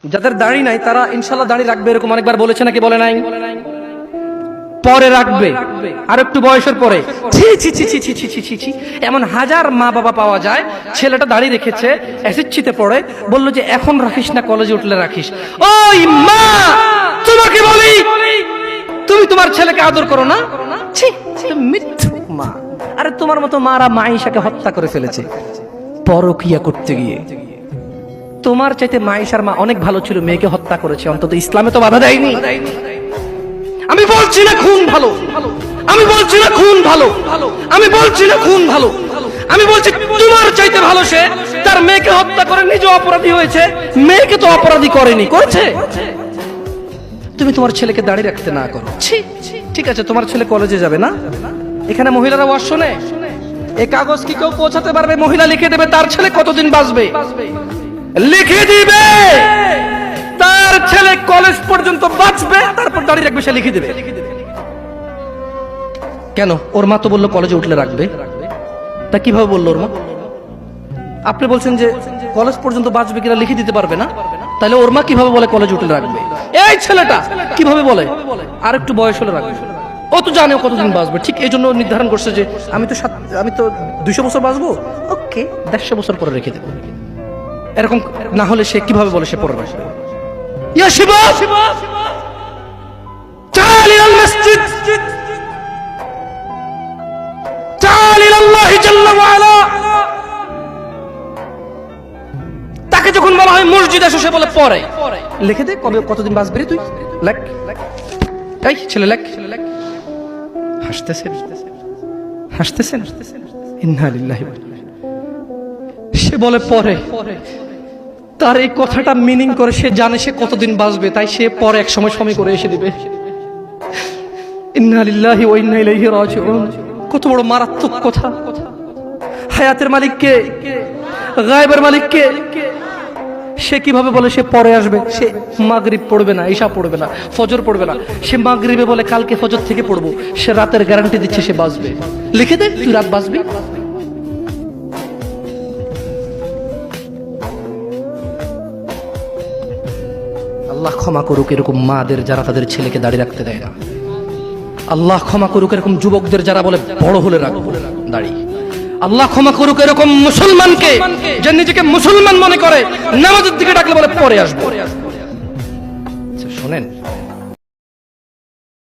যাদের দাড়ি নাই তারা ইনশাআল্লাহ দাড়ি রাখবে, এরকম অনেকবার বলেছে নাকি বলে নাই? পরে রাখবে, আর একটু বয়সের পরে। ছি ছি ছি ছি ছি ছি ছি ছি ছি, এমন হাজার মা বাবা পাওয়া যায়, ছেলেটা দাড়ি রেখেছে, এসএসসিতে পড়ে, বললো যে এখন রাখিস না, কলেজে উঠলে রাখিস। ওই মা, তোমাকে বলি, তুমি তোমার ছেলেকে আদর করো না? ছি, মিথ্যুক মা। আরে তোমার মতো মারা মাইশাকে হত্যা করে ফেলেছে পরকিয়া করতে গিয়ে। তোমার চাইতে মাইশার মা অনেক ভালো ছিল, মেয়েকে হত্যা করেছে, অন্তত ইসলামে তো বাধা দেয়নি। আমি বলছি না খুন ভালো, আমি বলছি না খুন ভালো, আমি বলছি না খুন ভালো, আমি বলছি তোমার চাইতে ভালো সে তার মেয়েকে হত্যা করে নিজে অপরাধী হয়েছে, মেয়েকে তো অপরাধী করেনি, করেছে। তুমি তোমার ছেলেকে দাঁড়িয়ে রাখতে না করো। ঠিক আছে, তোমার ছেলে কলেজে যাবে না, এখানে মহিলারা ওয়াজ শোনে, এই কাগজ কি কেউ পৌঁছাতে পারবে? মহিলা লিখে দেবে তার ছেলে কতদিন বাঁচবে, লিখে দিবে তার ছেলে কলেজ পর্যন্ত বাঁচবে, তারপর দাঁড়িয়ে রাখবে, সে লিখে দেবে। কেন? ওর মা তো বললো কলেজে উঠলে রাখবে, তা কিভাবে বললো ওর মা? আপনি বলছেন যে কলেজ পর্যন্ত বাঁচবে কিনা লিখে দিতে পারবে না, তাহলে ওর মা কিভাবে বলে কলেজে উঠলে রাখবে? এই ছেলেটা কিভাবে বলে আর একটু বয়স হলে রাখবে? ও তো জানে ও কতদিন বাঁচবে, ঠিক এই জন্য নির্ধারণ করছে যে আমি তো 200 বছর বাঁচবো, ওকে 150 বছর পরে রেখে দেবো। এরকম না হলে সে কিভাবে বলে সে পরে রাখবে? ইয়া শিবাব, تعال إلى المسجد، تعال إلى الله جل وعلا। তাকে যখন বলা হয় মসজিদে এসে, সে বলে পরে। লিখে দে কবে কতদিন বাঁচবি রে তুই, লেখ। এই ছেলে লেখ। হাসতেছেন, হাসতেছেন, ইন্না লিল্লাহি ওয়া ইন্না ইলাইহি। সে বলে পরে। তার এই কথাটা মিনিং করে সে জানে সে কতদিন বাঁচবে, তাই সে পরে এক সময় সময় করে এসে দিবে। ইন্না লিল্লাহি ওয়া ইন্না ইলাইহি রাজিউন। কত বড় মারাত্মক কথা! হায়াতের মালিক কে? গায়েবের মালিক কে? সে কিভাবে বলে সে পরে আসবে? সে মাগরিব পড়বে না, ঈশা পড়বে না, ফজর পড়বে না, সে মাগরিবে বলে কালকে ফজর থেকে পড়বো, সে রাতের গ্যারান্টি দিচ্ছে সে বাঁচবে। লিখে দে তুই রাত বাঁচবি। আল্লাহ ক্ষমা করুক এরকম মাদের যারা তাদের ছেলেকে দাঁড়িয়ে রাখতে দেয় না। আল্লাহ ক্ষমা করুক এরকম যুবকদের যারা বলে বড় হলে রাখবো দাড়ি। আল্লাহ ক্ষমা করুক এরকম মুসলমানকে যে নিজেকে মুসলমান মনে করে, নামাজের দিকে ডাকলে বলে পরে আসবো। শোনেন,